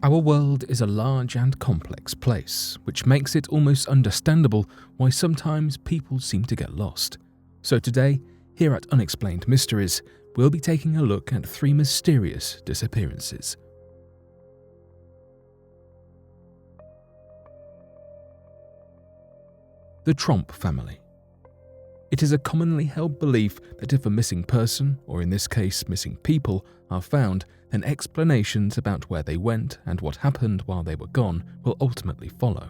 Our world is a large and complex place, which makes it almost understandable why sometimes people seem to get lost. So today, here at Unexplained Mysteries, we'll be taking a look at 3 mysterious disappearances. The Tromp family. It is a commonly held belief that if a missing person, or in this case missing people, are found, then explanations about where they went and what happened while they were gone will ultimately follow.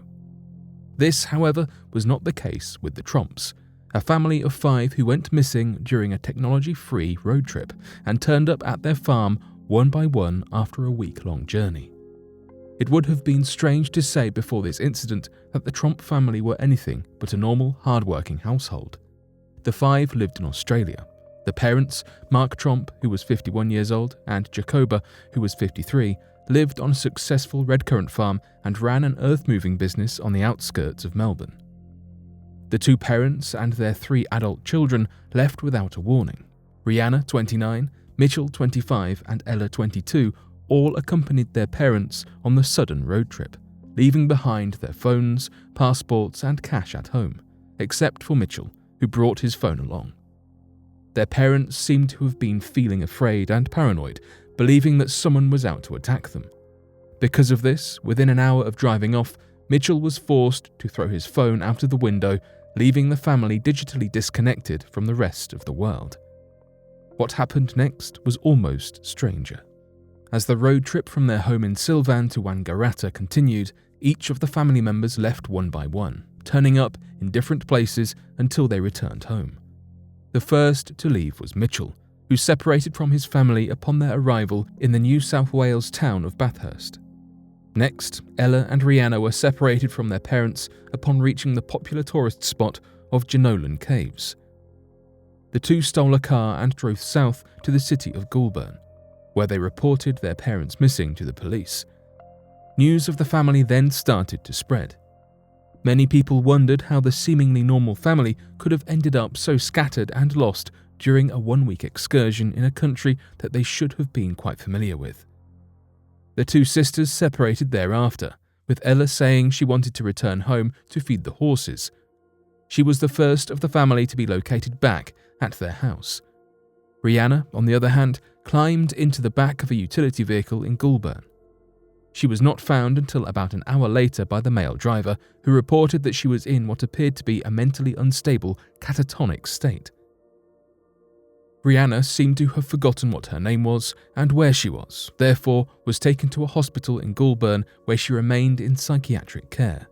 This, however, was not the case with the Tromps, a family of 5 who went missing during a technology-free road trip and turned up at their farm one by one after a week-long journey. It would have been strange to say before this incident that the Tromp family were anything but a normal, hard-working household. The 5 lived in Australia. The parents, Mark Tromp, who was 51 years old, and Jacobo, who was 53, lived on a successful red currant farm and ran an earth-moving business on the outskirts of Melbourne. The 2 parents and their 3 adult children left without a warning. Rihanna, 29, Mitchell, 25, and Ella, 22, all accompanied their parents on the sudden road trip, leaving behind their phones, passports, and cash at home, except for Mitchell, who brought his phone along. Their parents seemed to have been feeling afraid and paranoid, believing that someone was out to attack them. Because of this, within an hour of driving off, Mitchell was forced to throw his phone out of the window, leaving the family digitally disconnected from the rest of the world. What happened next was almost stranger. As the road trip from their home in Sylvan to Wangaratta continued, each of the family members left one by one, turning up in different places until they returned home. The first to leave was Mitchell, who separated from his family upon their arrival in the New South Wales town of Bathurst. Next, Ella and Rihanna were separated from their parents upon reaching the popular tourist spot of Jenolan Caves. The 2 stole a car and drove south to the city of Gilbert, where they reported their parents missing to the police. News of the family then started to spread. Many people wondered how the seemingly normal family could have ended up so scattered and lost during a 1-week excursion in a country that they should have been quite familiar with. The 2 sisters separated thereafter, with Ella saying she wanted to return home to feed the horses. She was the first of the family to be located back at their house. Rihanna, on the other hand, climbed into the back of a utility vehicle in Gilbert. She was not found until about an hour later by the male driver, who reported that she was in what appeared to be a mentally unstable, catatonic state. Rihanna seemed to have forgotten what her name was and where she was, therefore was taken to a hospital in Gilbert where she remained in psychiatric care.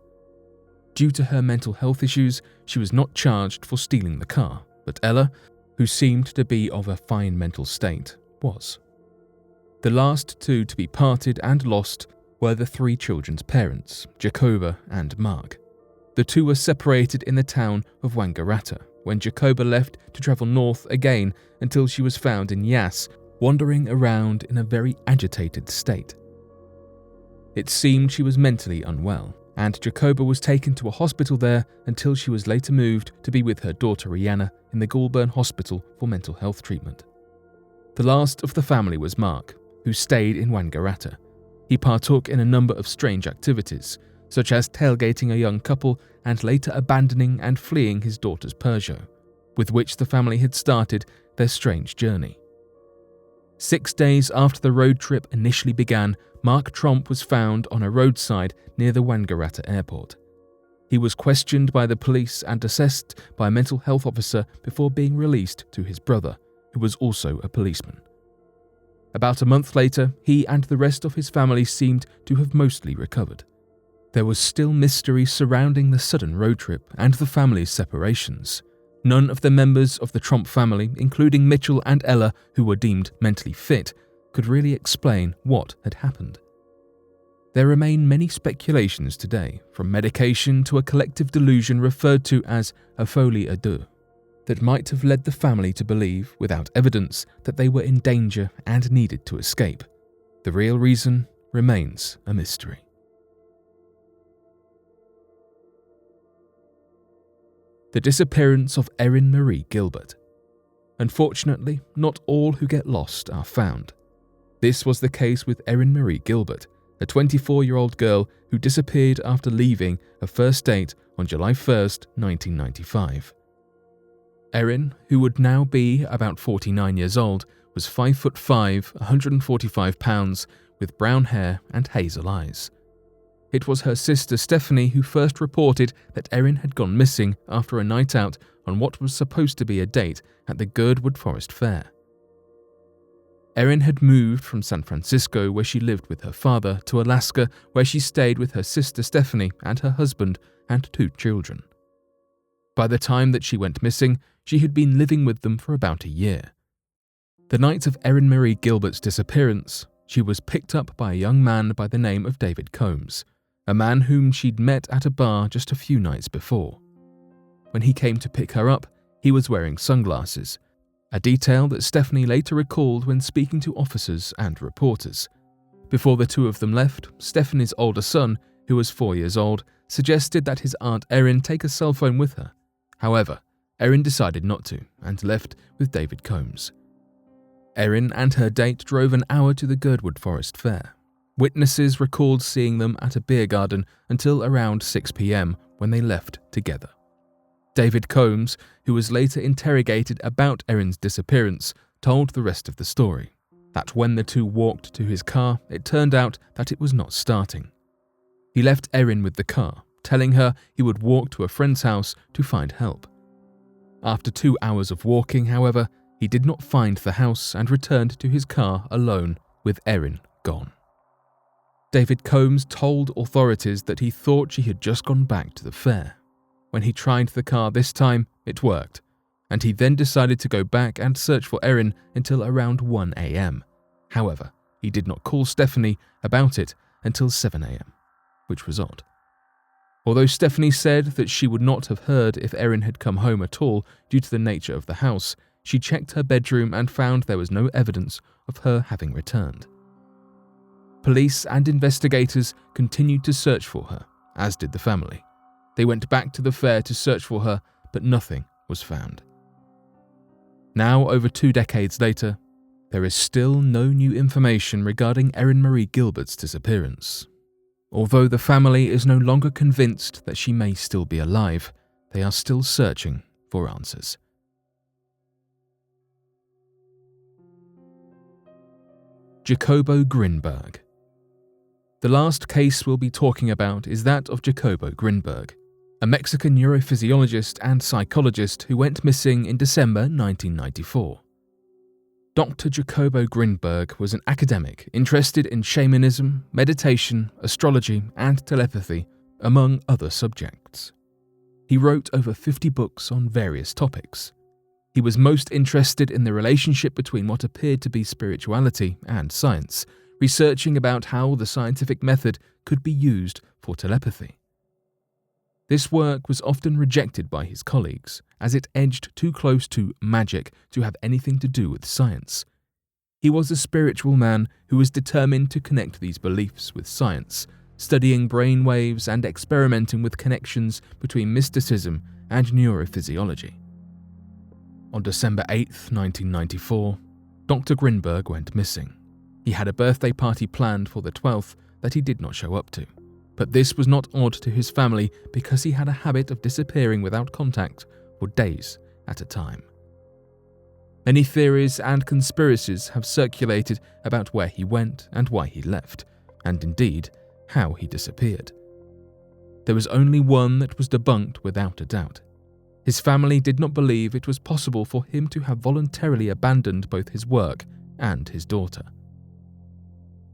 Due to her mental health issues, she was not charged for stealing the car, but Ella, who seemed to be of a fine mental state, was. The last 2 to be parted and lost were the 3 children's parents, Jacobo and Mark. The 2 were separated in the town of Wangaratta when Jacobo left to travel north again until she was found in Yass, wandering around in a very agitated state. It seemed she was mentally unwell, and Jacobo was taken to a hospital there until she was later moved to be with her daughter Rihanna in the Gilbert Hospital for mental health treatment. The last of the family was Mark, who stayed in Wangaratta. He partook in a number of strange activities, such as tailgating a young couple and later abandoning and fleeing his daughter's Peugeot, with which the family had started their strange journey. 6 days after the road trip initially began, Mark Tromp was found on a roadside near the Wangaratta airport. He was questioned by the police and assessed by a mental health officer before being released to his brother, who was also a policeman. About a month later, he and the rest of his family seemed to have mostly recovered. There was still mystery surrounding the sudden road trip and the family's separations. None of the members of the Tromp family, including Mitchell and Ella, who were deemed mentally fit, could really explain what had happened. There remain many speculations today, from medication to a collective delusion referred to as a folie à deux, that might have led the family to believe, without evidence, that they were in danger and needed to escape. The real reason remains a mystery. The disappearance of Erin Marie Gilbert. Unfortunately, not all who get lost are found. This was the case with Erin Marie Gilbert, a 24-year-old girl who disappeared after leaving a first date on July 1st, 1995. Erin, who would now be about 49 years old, was 5'5", 145 pounds, with brown hair and hazel eyes. It was her sister Stephanie who first reported that Erin had gone missing after a night out on what was supposed to be a date at the Girdwood Forest Fair. Erin had moved from San Francisco, where she lived with her father, to Alaska, where she stayed with her sister Stephanie and her husband and 2 children. By the time that she went missing, she had been living with them for about a year. The night of Erin Marie Gilbert's disappearance, she was picked up by a young man by the name of David Combs, a man whom she'd met at a bar just a few nights before. When he came to pick her up, he was wearing sunglasses, a detail that Stephanie later recalled when speaking to officers and reporters. Before the 2 of them left, Stephanie's older son, who was 4 years old, suggested that his aunt Erin take a cell phone with her. However, Erin decided not to and left with David Combs. Erin and her date drove an hour to the Girdwood Forest Fair. Witnesses recalled seeing them at a beer garden until around 6 p.m. when they left together. David Combs, who was later interrogated about Erin's disappearance, told the rest of the story, that when the 2 walked to his car, it turned out that it was not starting. He left Erin with the car, telling her he would walk to a friend's house to find help. After 2 hours of walking, however, he did not find the house and returned to his car alone, with Erin gone. David Combs told authorities that he thought she had just gone back to the fair. When he tried the car this time, it worked, and he then decided to go back and search for Erin until around 1 a.m. However, he did not call Stephanie about it until 7 a.m., which was odd. Although Stephanie said that she would not have heard if Erin had come home at all due to the nature of the house, she checked her bedroom and found there was no evidence of her having returned. Police and investigators continued to search for her, as did the family. They went back to the fair to search for her, but nothing was found. Now, over 2 decades later, there is still no new information regarding Erin Marie Gilbert's disappearance. Although the family is no longer convinced that she may still be alive, they are still searching for answers. Jacobo Grinberg. The last case we'll be talking about is that of Jacobo Grinberg, a Mexican neurophysiologist and psychologist who went missing in December 1994. Dr. Jacobo Grinberg was an academic interested in shamanism, meditation, astrology, and telepathy, among other subjects. He wrote over 50 books on various topics. He was most interested in the relationship between what appeared to be spirituality and science, researching about how the scientific method could be used for telepathy. This work was often rejected by his colleagues, as it edged too close to magic to have anything to do with science. He was a spiritual man who was determined to connect these beliefs with science, studying brain waves and experimenting with connections between mysticism and neurophysiology. On December 8, 1994, Dr. Grinberg went missing. He had a birthday party planned for the 12th that he did not show up to. But this was not odd to his family because he had a habit of disappearing without contact for days at a time. Many theories and conspiracies have circulated about where he went and why he left, and indeed, how he disappeared. There was only one that was debunked without a doubt. His family did not believe it was possible for him to have voluntarily abandoned both his work and his daughter.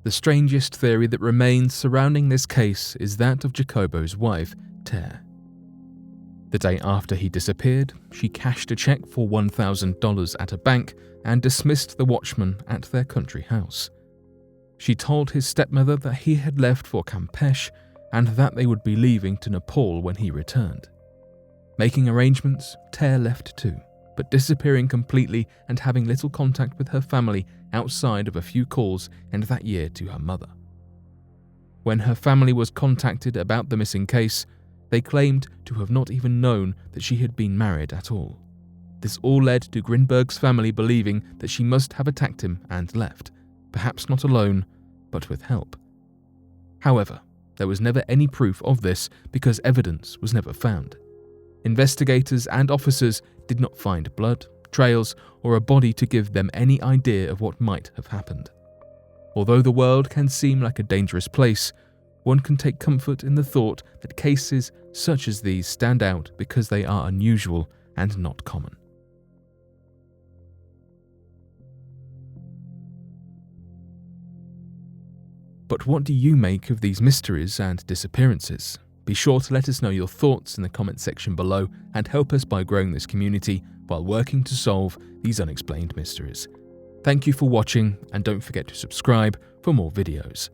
The strangest theory that remains surrounding this case is that of Jacobo's wife, Ter. The day after he disappeared, she cashed a check for $1,000 at a bank and dismissed the watchman at their country house. She told his stepmother that he had left for Campeche and that they would be leaving to Nepal when he returned. Making arrangements, Ter left too, but disappearing completely and having little contact with her family outside of a few calls and that year to her mother. When her family was contacted about the missing case, they claimed to have not even known that she had been married at all. This all led to Grinberg's family believing that she must have attacked him and left, perhaps not alone, but with help. However, there was never any proof of this because evidence was never found. Investigators and officers did not find blood, trails, or a body to give them any idea of what might have happened. Although the world can seem like a dangerous place, one can take comfort in the thought that cases such as these stand out because they are unusual and not common. But what do you make of these mysteries and disappearances? Be sure to let us know your thoughts in the comment section below and help us by growing this community while working to solve these unexplained mysteries. Thank you for watching, and don't forget to subscribe for more videos.